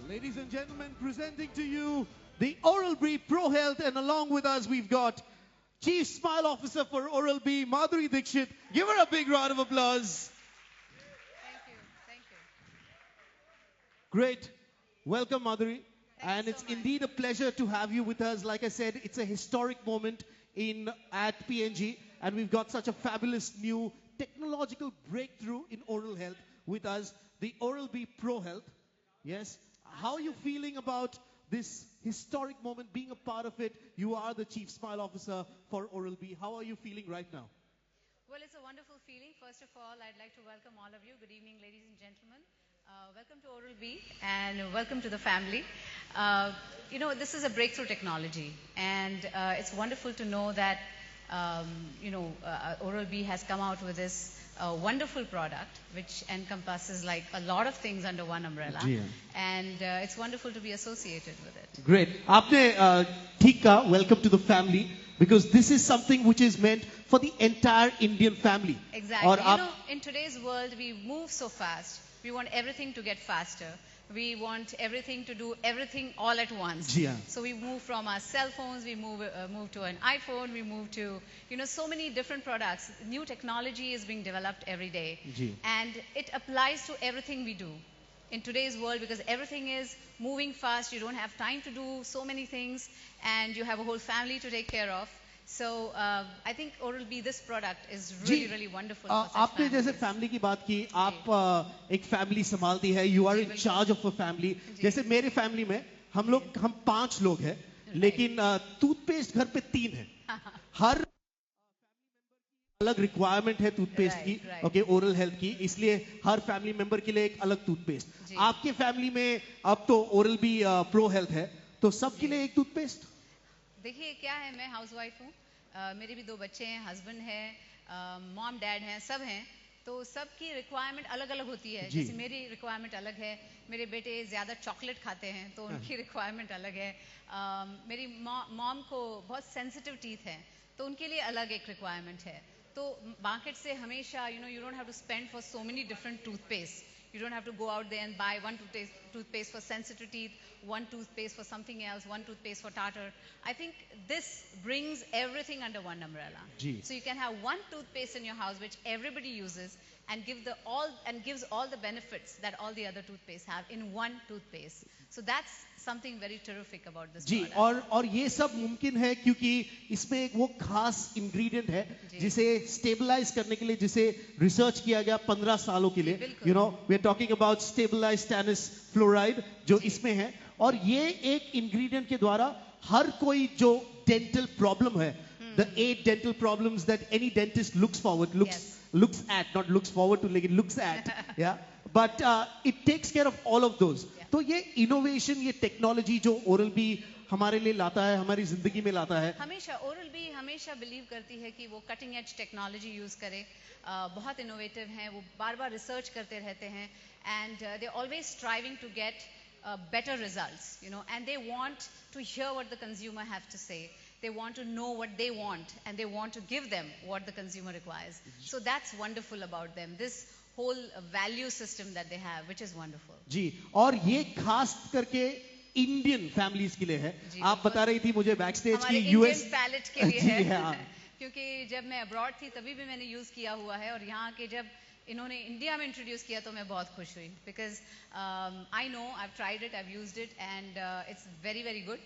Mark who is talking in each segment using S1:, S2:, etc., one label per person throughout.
S1: Ladies and gentlemen, presenting to you the Oral-B Pro Health, and along with us we've got Chief Smile Officer for Oral-B, Madhuri Dixit. Give her a big round of applause.
S2: Thank you. Thank you.
S1: Great. Welcome, Madhuri.
S2: Thank
S1: And
S2: you
S1: it's
S2: so much.
S1: indeed a pleasure to have you with us. Like I said, it's a historic moment at PNG, and we've got such a fabulous new technological breakthrough in oral health with us, the Oral-B Pro Health. Yes. How are you feeling about this historic moment, being a part of it? You are the Chief Smile Officer for Oral-B. How are you feeling right now?
S2: Well, it's a wonderful feeling. First of all, I'd like to welcome all of you. Good evening, ladies and gentlemen. Welcome to Oral-B and welcome to the family. This is a breakthrough technology, and it's wonderful to know that Oral-B has come out with this wonderful product which encompasses like a lot of things under one umbrella.
S1: जी हाँ.
S2: And it's wonderful to be associated with it.
S1: Great. आपने ठीक कहा, welcome to the family, because this is something which is meant for the entire Indian family.
S2: Exactly.
S1: और आप
S2: In today's world, we move so fast. We want everything to get faster. We want everything to do everything all at once.
S1: जी हाँ.
S2: So we move from our cell phones, we move to an iPhone, we move to, so many different products. New technology is being developed every day.
S1: Ji.
S2: And it applies to everything we do in today's world, because everything is moving fast. You don't have time to do so many things, and you have a whole family to take care of. So I think Oral-B, this product is really,
S1: ji,
S2: really wonderful for such
S1: आपने जैसे
S2: families.
S1: Family की बात की, आप एक family संभालती है, you are
S2: जी,
S1: इन
S2: बिल्कुल।
S1: Charge of a family.
S2: जी।
S1: जैसे मेरे फैमिली में हम 5 लोग हैं, लेकिन टूथपेस्ट घर पे 3 है. हर अलग रिक्वायरमेंट है टूथपेस्ट की,
S2: Right, right.
S1: Okay, oral health की, इसलिए हर फैमिली मेंबर के लिए एक अलग टूथपेस्ट.
S2: जी।
S1: आपके फैमिली में अब तो Oral-B प्रो हेल्थ है, तो सबके लिए एक टूथपेस्ट.
S2: देखिए क्या है, मैं हाउसवाइफ हूँ. मेरे भी 2 बच्चे हैं, हस्बैंड है, मॉम डैड हैं, सब हैं. तो सबकी रिक्वायरमेंट अलग अलग होती है.
S1: जी।
S2: जैसे मेरी रिक्वायरमेंट अलग है. मेरे बेटे ज़्यादा चॉकलेट खाते हैं, तो उनकी रिक्वायरमेंट अलग है. मेरी मॉम को बहुत सेंसिटिव टीथ है, तो उनके लिए अलग एक रिक्वायरमेंट है. तो मार्केट से हमेशा you don't have to spend for so many different toothpaste. You don't have to go out there and buy one toothpaste for sensitive teeth, one toothpaste for something else, one toothpaste for tartar. I think this brings everything under one umbrella.
S1: जी.
S2: So you can have one toothpaste in your house which everybody uses, and gives all the benefits that all the other toothpastes have in one toothpaste. So that's something very terrific about this
S1: जी,
S2: product.
S1: और ये सब मुमकिन है क्योंकि इसमें एक वो खास इंग्रेडिएंट है
S2: जी।
S1: जिसे स्टेबलाइज करने के लिए, जिसे रिसर्च किया गया 15 सालों के लिए.
S2: बिल्कुल।
S1: You know, we are talking about stabilised stannous fluoride, जो
S2: जी।
S1: इसमें है. और ये एक इंग्रेडिएंट के द्वारा हर कोई जो डेंटल प्रॉब्लम है, the 8 dental problems that any dentist looks at, not looks forward to, लेकिन looks at, yeah, but it takes care of all of those.
S2: Yeah.
S1: तो ये इनोवेशन, ये टेक्नोलॉजी जो Oral-B हमारे लिए लाता है, हमारी जिंदगी में लाता है.
S2: हमेशा Oral-B हमेशा बिलीव करती है कि वो कटिंग एज टेक्नोलॉजी यूज़ करे. बहुत इनोवेटिव हैं, वो बार बार रिसर्च करते रहते हैं, and they always striving to get better results, and they want to hear what the consumer have to say. They want to know what they want, and they want to give them what the consumer requires. So that's wonderful about them. This whole value system that they have, which is wonderful.
S1: जी, और ये खास करके Indian families के लिए है.
S2: जी,
S1: आप
S2: बिल्कुल.
S1: बता रही थी मुझे बैक स्टेज
S2: हमारे
S1: की यूएस
S2: इंडियन पैलेट के लिए
S1: जी
S2: है.
S1: हाँ.
S2: क्योंकि जब मैं अब्रॉड थी तभी भी मैंने यूज़ किया हुआ है, और यहाँ के जब इन्होंने इंडिया में इंट्रोड्यूस किया तो मैं बहुत खुश हुई, because I know, I have tried it, I have used it, and it's very very good.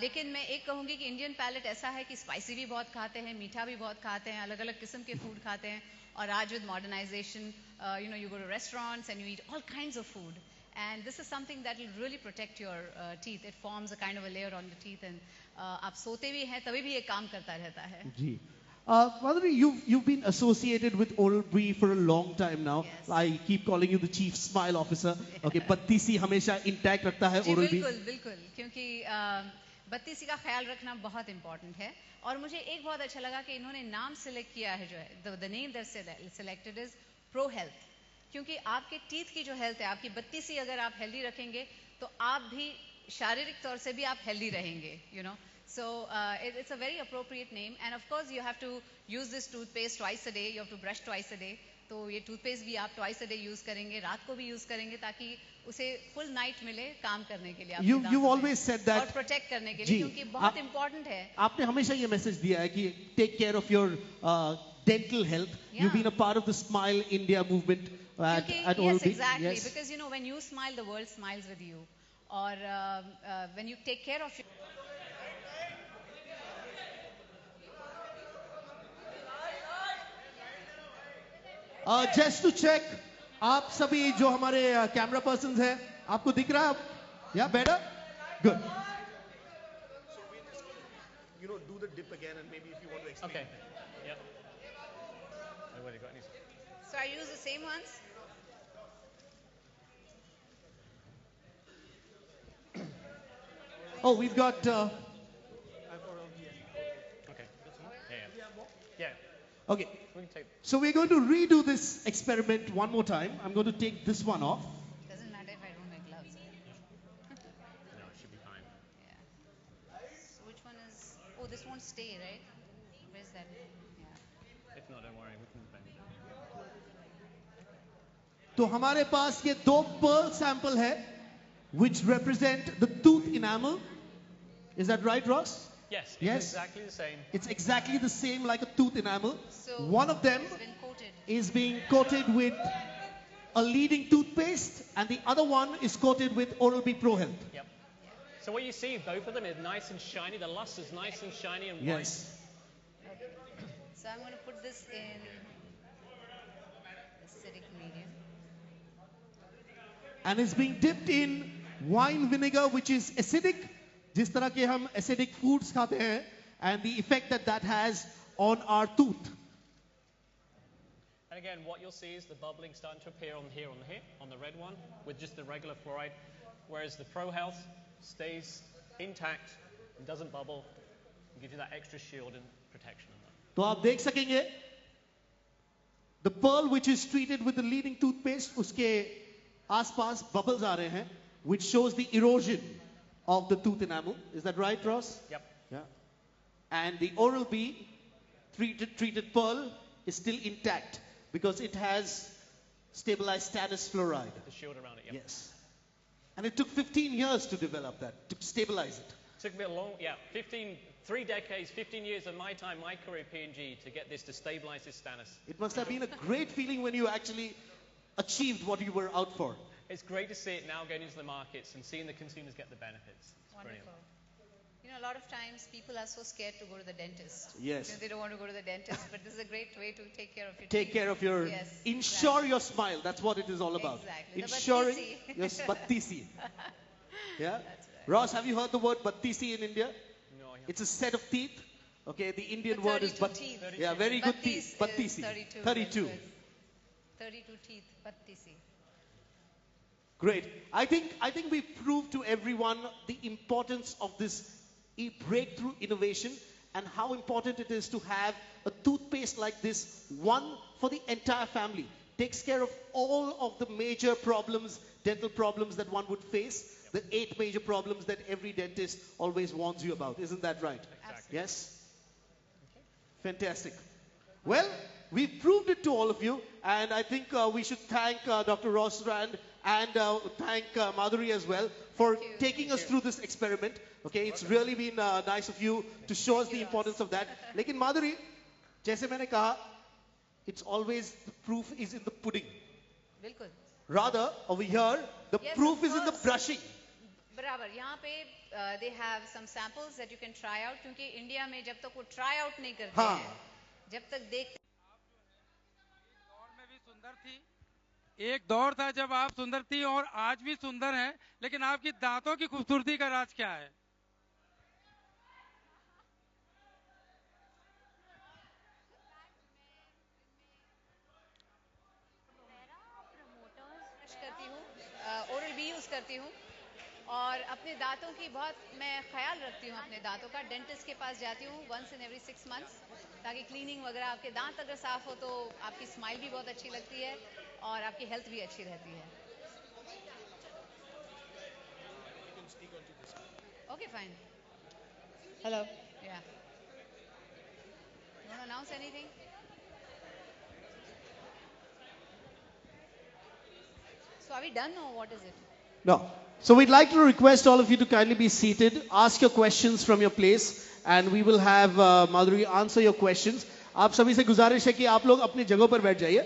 S2: लेकिन मैं एक कहूँगी कि इंडियन पैलेट ऐसा है कि स्पाइसी भी बहुत खाते हैं, मीठा भी बहुत खाते हैं, अलग अलग किस्म के फूड खाते हैं. और आज with modernisation, you go to restaurants and you eat all kinds of food. And this is something that will really protect your teeth. It forms a kind of a layer on the teeth, and आप सोते भी हैं तभी भी ये काम करता रहता है.
S1: जी. Madhuri, you've been associated with Oral-B for a long time now.
S2: Yes.
S1: I keep calling you the Chief Smile Officer. Okay, Battisi हमेशा intact रखता है
S2: जी
S1: Oral-B.
S2: बिल्कुल बिल्कुल, क्योंकि बत्तीसी का ख्याल रखना बहुत इंपॉर्टेंट है. और मुझे एक बहुत अच्छा लगा कि इन्होंने नाम सिलेक्ट किया है, जो है the name that selected is pro health. क्योंकि आपके टीथ की जो हेल्थ है, आपकी बत्तीसी अगर आप हेल्दी रखेंगे तो आप भी शारीरिक तौर से भी आप हेल्दी रहेंगे. So it's a very appropriate name, and of course you have to use this toothpaste twice a day. You have to brush twice a day. तो ये टूथपेस्ट भी आप ट्वाइस अ डे यूज करेंगे, रात को भी use करेंगे, ताकि उसे फुल नाइट मिले काम करने के लिए, आपके
S1: You
S2: दांतों में,
S1: always said that.
S2: और प्रोटेक्ट करने के
S1: जी,
S2: लिए, क्योंकि बहुत
S1: आप-
S2: इंपॉर्टेंट है.
S1: आपने हमेशा ये मैसेज दिया है कि take care of your dental health. You've been a part of the Smile India movement at
S2: Yes,
S1: Oral-B.
S2: exactly.
S1: Yes.
S2: Because when you smile, the world smiles with you. Or when you take care of your
S1: Just to check, आप सभी जो हमारे camera persons हैं, आपको दिख रहा है? Yeah, better? Good.
S3: So we're just going to, do the dip again, and maybe if you want to explain.
S4: Okay. Yep. Nobody got any.
S2: So I use the same ones.
S1: Oh, we've got.
S4: Okay. Yeah.
S1: Okay.
S4: We can take.
S1: So we're going to redo this experiment one more time. I'm going to take this one off.
S2: Doesn't matter if I don't wear gloves.
S4: No, it should be fine.
S2: Yeah. So which one is? Oh, this won't stay, right? Where's that? Yeah.
S4: If not, don't worry. We can bend it.
S1: तो हमारे पास ये दो pearl sample है, which represent the tooth enamel. Is that right, Ross?
S4: Yes.
S1: Yes.
S4: It's exactly the same.
S1: It's exactly the same like a tooth enamel.
S2: So
S1: One of them
S2: it's been coated.
S1: is being coated with a leading toothpaste, and the other one is coated with Oral-B Pro Health.
S4: Yep. So what you see, both of them is nice and shiny. The luster is nice and shiny and white.
S1: Yes.
S2: Okay. So I'm going to put this in acidic medium.
S1: And it's being dipped in wine vinegar, which is acidic. जिस तरह के हम acidic foods खाते हैं, and the effect that has on our tooth.
S4: And again, what you'll see is the bubbling starting to appear on here, on the red one, with just the regular fluoride, whereas the Pro Health stays intact and doesn't bubble, and gives you that extra shield and protection on that.
S1: तो आप देख सकेंगे, the pearl which is treated with the leading toothpaste, उसके आसपास bubbles आ रहे हैं, which shows the erosion of the tooth enamel. Is that right, Ross?
S4: Yep.
S1: Yeah. And the Oral-B treated pearl is still intact because it has stabilized stannous fluoride.
S4: The shield around it, yep.
S1: Yes. And it took 15 years to develop that, to stabilize it.
S4: Took me a long, 3 decades, 15 years of my time, my career at P&G to get this to stabilize this stannus.
S1: It must have been a great feeling when you actually achieved what you were out for.
S4: It's great to see it now going into the markets and seeing the consumers get the benefits. It's brilliant.
S2: Wonderful. A lot of times people are so scared to go to the dentist.
S1: Yes.
S2: They don't want to go to the dentist, but this is a great way to take care of your
S1: Take
S2: teeth.
S1: care of your,
S2: Yes,
S1: ensure your smile. That's what it is all about.
S2: Exactly. The
S1: Ensuring
S2: battisi.
S1: your battisi. Yeah?
S2: That's right.
S1: Ross, have you heard the word battisi in India?
S4: No, I haven't.
S1: It's a set of teeth. Okay, the Indian
S2: But
S1: word is
S2: 32 teeth.
S1: Yeah, very good teeth.
S2: Battis is
S1: Battisi.
S2: 32.
S1: 32.
S2: That's good. 32 teeth. Battisi.
S1: Great. I think we proved to everyone the importance of this breakthrough innovation and how important it is to have a toothpaste like this, one for the entire family. Takes care of all of the major problems, dental problems that one would face, the 8 major problems that every dentist always warns you about. Isn't that right?
S4: Exactly.
S1: Yes? Fantastic. Well, we've proved it to all of you, and I think we should thank Dr. Ross Rand and thank Madhuri as well for taking us through this experiment. Okay, it's really been nice of you to show us the importance of that. Lekin Madhuri, जैसे मैंने कहा, it's always the proof is in the pudding.
S2: बिल्कुल.
S1: Rather, over here, the
S2: Yes,
S1: proof
S2: of
S1: is in the
S2: course.
S1: brushing.
S2: बराबर. यहाँ पे they have some samples that you can try out, क्योंकि India में जब तक वो try out नहीं करते
S1: हाँ.
S2: हैं, जब तक देखते
S5: दौर में भी सुंदर थी. एक दौर था जब आप सुंदर थी और आज भी सुंदर हैं, लेकिन आपकी दांतों की खूबसूरती का राज क्या है?
S2: करती हूँ, Oral-B यूज करती हूँ, और अपने दांतों की बहुत मैं ख्याल रखती हूँ. अपने दांतों का डेंटिस्ट के पास जाती हूँ once in every 6 months, ताकि क्लीनिंग वगैरह, आपके दांत अगर साफ हो तो आपकी स्माइल भी बहुत अच्छी लगती है और आपकी हेल्थ भी अच्छी रहती है. Okay, fine. Hello. Yeah. You want to announce anything? So are we done or what is it?
S1: No. So we'd like to request all of you to kindly be seated, ask your questions from your place, and we will have Madhuri answer your questions. आप सभी से गुजारिश है कि आप लोग अपनी जगहों पर बैठ जाइए.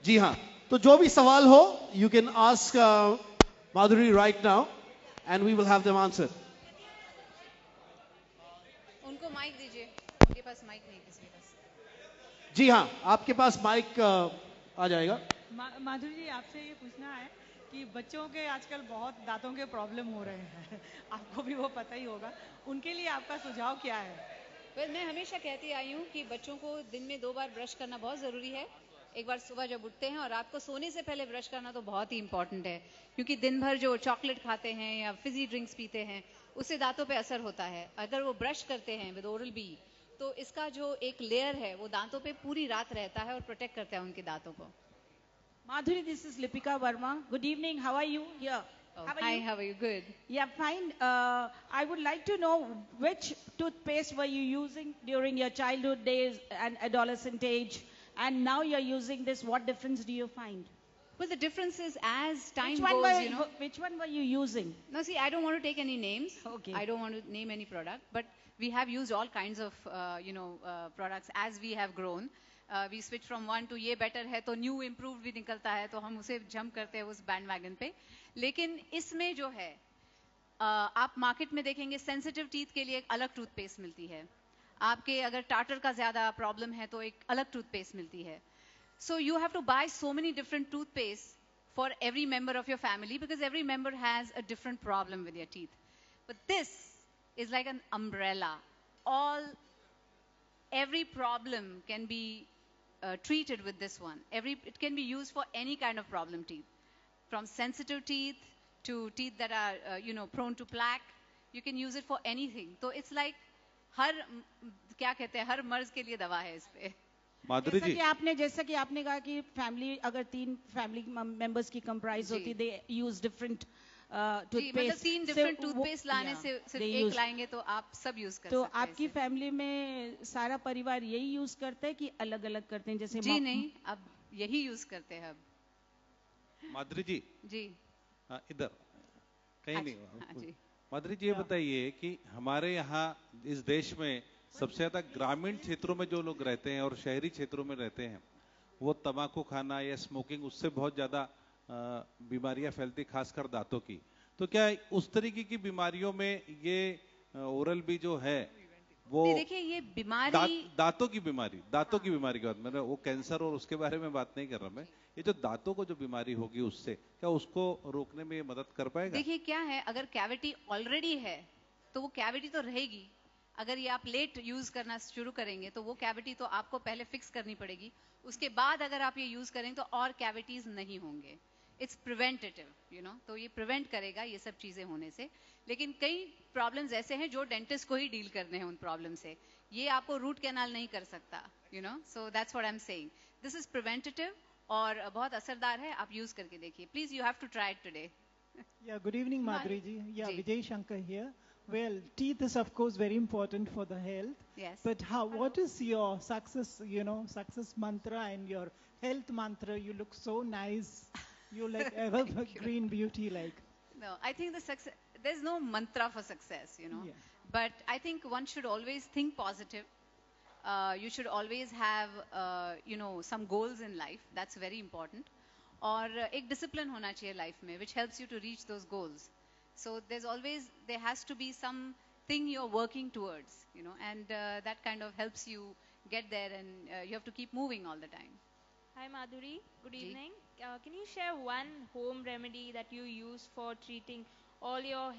S1: जी हाँ. तो जो भी सवाल हो, you can ask Madhuri right now, and we will have them answer.
S2: उनको माइक दीजिए. उनके पास माइक नहीं किसी के पास.
S1: जी हाँ, आपके पास माइक आ जाएगा.
S6: माधुरी जी, आपसे ये पूछना है कि बच्चों के आजकल बहुत दांतों के प्रॉब्लम हो रहे हैं. आपको भी वो पता ही होगा. उनके लिए आपका सुझाव क्या है?
S2: मैं हमेशा कहती आई हूँ कि बच्चों को दिन में 2 बार ब्रश करना बहुत ज़रूरी है. एक बार सुबह जब उठते हैं और रात को सोने से पहले ब्रश करना तो बहुत ही इंपॉर्टेंट है, क्योंकि दिन भर जो चॉकलेट खाते हैं या फिजी ड्रिंक्स पीते हैं उससे दांतों पे असर होता है. अगर वो ब्रश करते हैं विद ओरल बी तो इसका जो एक लेयर है वो दांतों पे पूरी रात रहता है और प्रोटेक्ट करता है उनके दांतों को.
S6: Madhuri, this is Lipika Verma. Good evening. How are you? Yeah.
S2: Oh, hi, how are you? Good.
S6: Yeah, fine. I would like to know which toothpaste were you using during your childhood days and adolescent age, and now you're using this. What difference do you find?
S2: Well, the difference is as time
S6: Which one
S2: goes, you know.
S6: Which one were you using?
S2: No, see, I don't want to take any names.
S6: Okay.
S2: I don't want to name any product, but we have used all kinds of, products as we have grown. We switch from one to ये better है तो new improved भी निकलता है तो हम उसे jump करते हैं उस bandwagon पे. लेकिन इसमें जो है आप मार्केट में देखेंगे सेंसिटिव टीथ के लिए एक अलग टूथपेस्ट मिलती है. आपके अगर टार्टर का ज्यादा प्रॉब्लम है तो एक अलग टूथपेस्ट मिलती है. So you have to buy so many different toothpastes for every member of your family because every member has a different problem with their teeth. But this is like an umbrella. Every problem can be treated with this one. It can be used for any kind of problem teeth, from sensitive teeth to teeth that are prone to plaque. You can use it for anything. So it's like हर मर्ज के लिए दवा है इस पे.
S1: माधुरी जी,
S6: जैसा कि आपने कहा कि फैमिली अगर 3 फैमिली मेंबर्स की कंप्राइज होती, दे यूज डिफरेंट
S2: टूथपेस्ट. मतलब 3 डिफरेंट टूथपेस्ट लाने से सिर्फ एक लाएंगे तो आप सब यूज कर सकते हैं.
S6: तो आपकी फैमिली में सारा परिवार यही यूज करता है कि अलग अलग करते हैं? जैसे
S2: जी नहीं, अब यही यूज करते हैं अब.
S1: माधुरी जी, इधर कहीं नहीं. माधुरी जी, ये बताइए कि हमारे यहाँ इस देश में सबसे ज्यादा ग्रामीण क्षेत्रों में जो लोग रहते हैं और शहरी क्षेत्रों में रहते हैं, वो तंबाकू खाना या स्मोकिंग, उससे बहुत ज्यादा बीमारियां फैलती, खासकर दांतों की. तो क्या उस तरीके की बीमारियों में ये ओरल भी जो है वो,
S2: देखिए ये बीमारी
S1: दांतों की बीमारी की बात, मैंने वो कैंसर और उसके बारे में बात नहीं कर रहा मैं. ये जो दांतों को जो बीमारी होगी उससे क्या उसको रोकने में मदद कर पाएगा?
S2: देखिए क्या है, अगर कैविटी ऑलरेडी है तो वो कैविटी तो रहेगी. अगर ये आप लेट यूज करना शुरू करेंगे तो वो कैविटी तो आपको पहले फिक्स करनी पड़ेगी. उसके बाद अगर आप ये यूज करें तो और कैविटीज नहीं होंगे. इट्स प्रिवेंटेटिव, तो ये प्रिवेंट करेगा ये सब चीजें होने से. लेकिन कई प्रॉब्लम्स ऐसे हैं जो डेंटिस्ट को ही डील करने हैं उन प्रॉब्लम से. ये आपको रूट कैनाल नहीं कर सकता, so that's what I am saying. This is preventative और बहुत असरदार है. आप यूज करके देखिए please. You have to try it today.
S7: Yeah, good evening, Madhuri ji. Yeah, Vijay Shankar here. Well, teeth is of course very important for the health.
S2: Yes.
S7: But what is your success mantra and your health mantra? You look so nice. You like evergreen beauty like.
S2: No, I think there's no mantra for success,
S7: Yeah.
S2: But I think one should always think positive. You should always have, some goals in life. That's very important. और एक discipline होना चाहिए life में, which helps you to reach those goals. So there has to be something you're working towards, and that kind of helps you get there, and you have to keep moving all the time.
S8: Hi Madhuri, good evening. Can you share one home remedy that you use for treating all your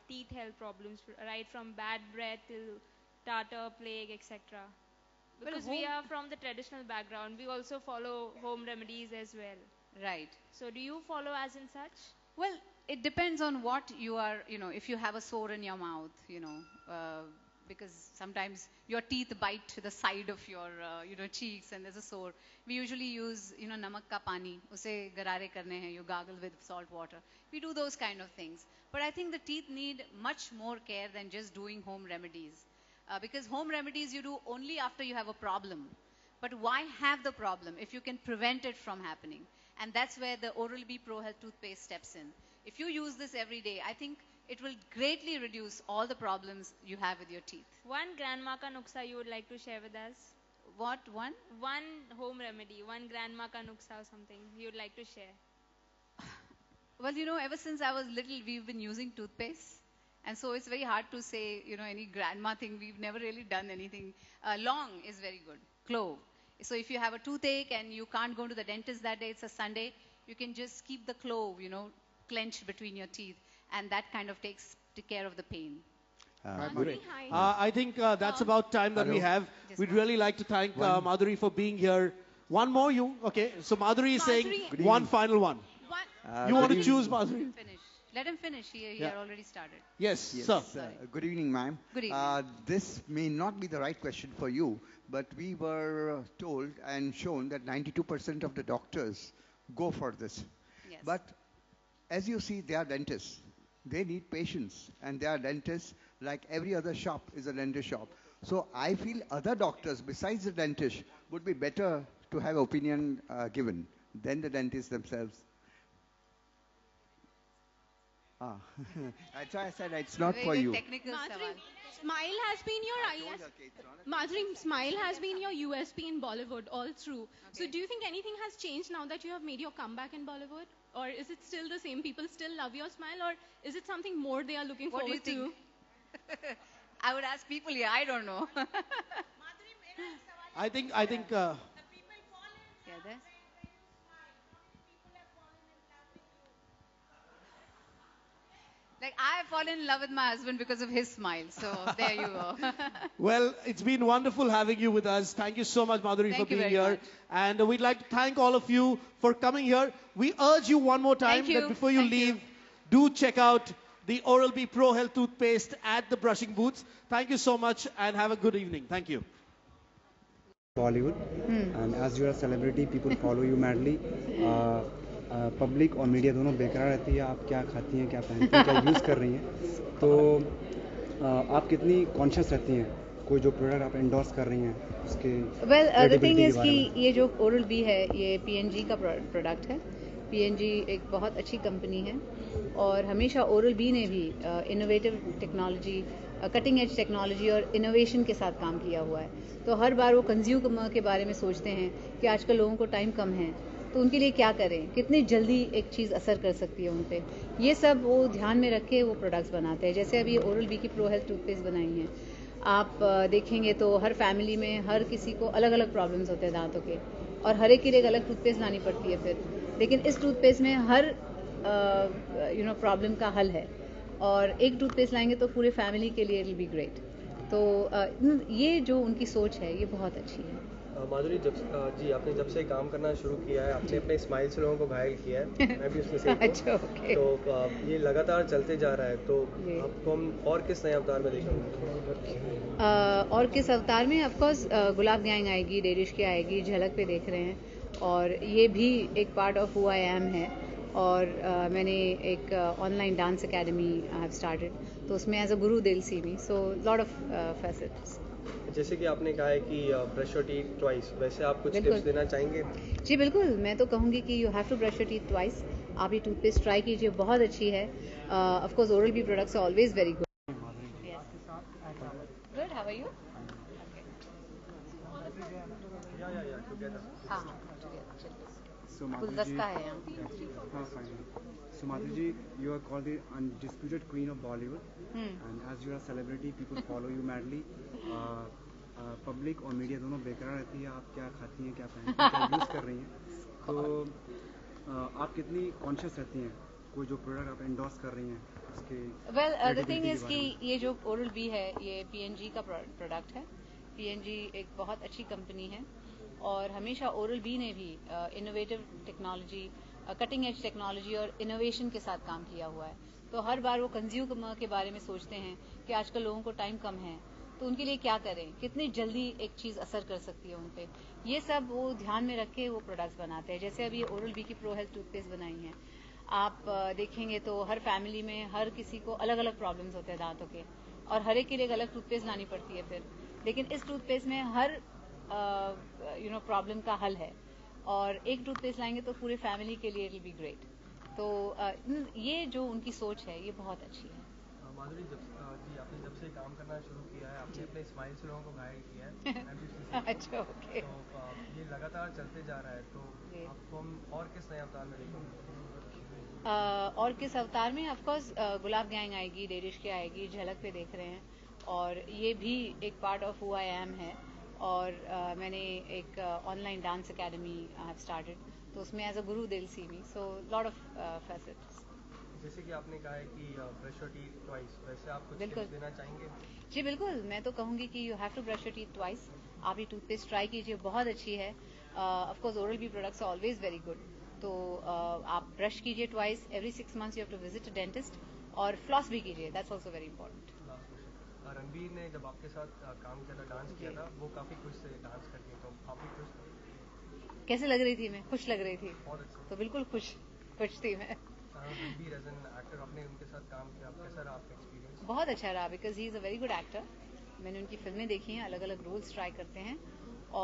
S8: teeth health problems, right from bad breath till tartar, plague, etc.? Because we are from the traditional background, we also follow home remedies as well.
S2: Right.
S8: So do you follow as in such?
S2: Well, it depends on what you are, if you have a sore in your mouth, because sometimes your teeth bite to the side of your, cheeks and there's a sore. We usually use, namak ka pani, use garare karne hain, you gargle with salt water. We do those kind of things. But I think the teeth need much more care than just doing home remedies. Because home remedies you do only after you have a problem. But why have the problem if you can prevent it from happening? And that's where the Oral-B Pro Health toothpaste steps in. If you use this every day, I think it will greatly reduce all the problems you have with your teeth.
S8: One grandma ka nuksa you would like to share with us?
S2: What one?
S8: One home remedy, one grandma ka nuksa or something you would like to share?
S2: Well, you know, ever since I was little, we've been using toothpaste. And so it's very hard to say, you know, any grandma thing. We've never really done anything. Long is very good. Clove. So if you have a toothache and you can't go to the dentist that day, it's a Sunday, you can just keep the clove, you know, clenched between your teeth. And that kind of takes care of the pain.
S9: Great.
S1: I think that's about time that we have. We'd really like to thank Madhuri for being here. One more you. Okay. So Madhuri is saying one final one. You want to choose, Madhuri?
S2: Finish. Let him finish. He had already started.
S1: Yes, sir.
S10: Good evening, ma'am.
S2: Good evening.
S10: This may not be the right question for you, but we were told and shown that 92% of the doctors go for this.
S2: Yes.
S10: But as you see, they are dentists. They need patients, and they are dentists like every other shop is a dentist shop. So I feel other doctors besides the dentist would be better to have opinion given than the dentists themselves. That's why I said it's not for you.
S2: Madhuri,
S11: Smile has been your Madhuri, Smile has been your USP in Bollywood all through. So do you think anything has changed now that you have made your comeback in Bollywood? Or is it still the same? People still love your smile? Or is it something more they are looking
S2: What do
S11: forward
S2: you think? I would ask people here. I don't know.
S1: I think.
S2: Yeah, there. Like, I have fallen in love with my husband because of his smile. So there you go.
S1: Well, it's been wonderful having you with us. Thank you so much, Madhuri, for being here. And we'd like to thank all of you for coming here. We urge you one more time that before you leave, do check out the Oral-B Pro Health toothpaste at the brushing booths. Thank you so much and have a good evening. Thank you.
S12: Bollywood, and as you are a celebrity, people follow you madly. Public और media दोनों बेकरार रहती है. आप क्या खाती हैं, क्या पहनती हैं, क्या यूज़ कर रही हैं, तो आप कितनी कॉन्शियस रहती हैं कोई जो प्रोडक्ट आप एंडोर्स कर रही हैं उसके
S2: द थिंग इज कि ये जो Oral-B है ये PNG का प्रोडक्ट है. PNG एक बहुत अच्छी कंपनी है और हमेशा Oral-B ने भी innovative technology, cutting edge technology और इनोवेशन के साथ काम किया हुआ है. तो हर बार वो कंज्यूमर के बारे में सोचते हैं कि आजकल लोगों को टाइम कम है तो उनके लिए क्या करें, कितनी जल्दी एक चीज़ असर कर सकती है उन पे. ये सब वो ध्यान में रख के वो प्रोडक्ट्स बनाते हैं. जैसे अभी Oral-B की प्रो हेल्थ टूथपेस्ट बनाई है, आप देखेंगे तो हर फैमिली में हर किसी को अलग अलग प्रॉब्लम्स होते हैं दांतों के और हर एक के लिए एक अलग टूथपेस्ट लानी पड़ती है फिर. लेकिन इस टूथपेस्ट में हर प्रॉब्लम का हल है और एक टूथपेस्ट लाएंगे तो पूरे फैमिली के लिए इट विल बी ग्रेट. तो ये जो उनकी सोच है ये बहुत अच्छी है.
S3: माधुरी, आपने जब से काम करना शुरू किया है, आपने अपने स्माइल से लोगों को घायल किया है. मैं भी उसमें से
S2: अच्छा, okay.
S3: तो ये लगातार चलते जा रहा है, तो आपको हम और किस नए अवतार में देखेंगे?
S2: और किस अवतार में? ऑफकोर्स गुलाब गैंग आएगी, डेरिश की आएगी, झलक पे देख रहे हैं, और ये भी एक part of who I am है. और मैंने एक online dance academy I have started, तो उसमें एज अ गुरु दिल सी मी. So lot of facets.
S3: जैसे कि आपने कहा है कि ब्रश योर टीथ ट्वाइस, वैसे आप कुछ टिप्स देना चाहेंगे?
S2: जी बिल्कुल, मैं तो कहूँगी कि you have to brush your teeth twice. आप ये टूथपेस्ट ट्राई कीजिए, बहुत अच्छी है. Of course Oral-B products are always very good. Good, how are you? हाँ, गुलदस्ता है यहाँ.
S12: So Madhuri ji, you are called the undisputed queen of Bollywood, and as you are a celebrity, people follow you madly. Public और media दोनों बेकरार रहती है. आप क्या खाती हैं, क्या पहनती हैं, क्या यूज़ कर रही हैं, तो आप कितनी कॉन्शियस रहती हैं कोई जो प्रोडक्ट आप एंडोर्स कर रही हैं उसके.
S2: वेल, द थिंग इज कि ये जो Oral-B है ये PNG का प्रोडक्ट है. PNG एक बहुत अच्छी कंपनी है और हमेशा Oral-B ने भी innovative technology, cutting edge technology और इनोवेशन के साथ काम किया हुआ है. तो हर बार वो कंज्यूमर के बारे में सोचते हैं कि आजकल लोगों को टाइम कम है तो उनके लिए क्या करें, कितनी जल्दी एक चीज़ असर कर सकती है उन पे. ये सब वो ध्यान में रख के वो प्रोडक्ट्स बनाते हैं. जैसे अभी Oral-B की प्रो हेल्थ टूथपेस्ट बनाई है, आप देखेंगे तो हर फैमिली में हर किसी को अलग अलग प्रॉब्लम्स होते हैं दांतों के और हर एक के लिए एक अलग टूथपेस्ट लानी पड़ती है फिर. लेकिन इस टूथपेस्ट में हर प्रॉब्लम का हल है, और एक टूथपेस्ट लाएंगे तो पूरे फैमिली के लिए इट विल बी ग्रेट। तो ये जो उनकी सोच है ये बहुत अच्छी है।
S3: माधुरी जी, आपने जब से काम करना शुरू किया है, आपने अपने स्माइल से लोगों को घायल किया है।
S2: अच्छा, ओके।
S3: तो ये लगातार चलते जा रहा है, तो आपको हम और किस नए अवतार में देखेंगे?
S2: और किस अवतार में? ऑफ कोर्स गुलाब गैंग आएगी, डेरिश की आएगी, झलक पे देख रहे हैं, और ये भी एक part of who I am है। और मैंने एक online dance academy have started, तो उसमें एज अ गुरु दिल सी मी, सो लॉट ऑफ फैसेट्स।
S3: जैसे कि आपने कहा है कि ब्रश योर टीथ ट्वाइस, वैसे आप कुछ टिप्स देना चाहेंगे?
S2: जी बिल्कुल, मैं तो कहूँगी कि you have to brush your teeth twice. आप ये टूथपेस्ट ट्राई कीजिए, बहुत अच्छी है। Of course oral B products are always very good. तो आप ब्रश कीजिए twice, every 6 months you have to visit a dentist, और फ्लॉस भी कीजिए, that's also very important.
S3: Ranbir ने जब आपके साथ काम किया था, डांस किया था, वो काफी खुश थे डांस करके, तो आप भी खुश थे?
S2: कैसे लग रही थी मैं? खुश लग रही थी?
S3: बहुत अच्छा।
S2: तो बिल्कुल खुश थी मैं।
S3: रणबीर एज एन एक्टर, आपने उनके साथ काम किया, कैसा रहा आपका एक्सपीरियंस?
S2: बहुत अच्छा रहा, because he is a very good actor. मैंने उनकी फिल्में देखी हैं, अलग अलग रोल्स ट्राई करते हैं,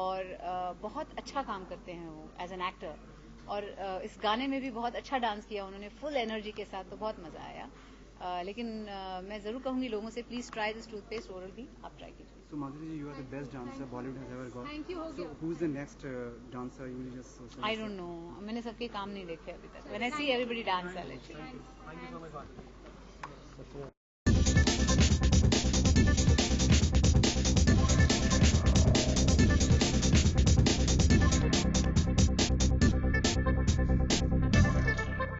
S2: और बहुत अच्छा काम करते हैं वो एज एन एक्टर। और इस गाने में भी बहुत अच्छा डांस किया उन्होंने, फुल एनर्जी के साथ, तो बहुत मजा आया। लेकिन मैं जरूर कहूंगी लोगों से, please try this toothpaste oral भी, आप ट्राई कीजिए।
S12: So Madhuri ji, you are the best dancer Bollywood has ever got.
S11: Thank you.
S12: So who is the next dancer? You will just
S2: I don't know. मैंने सबके काम नहीं देखे अभी तक। When I see everybody dance, I'll let you know.
S3: Thank you so much, Madhuri.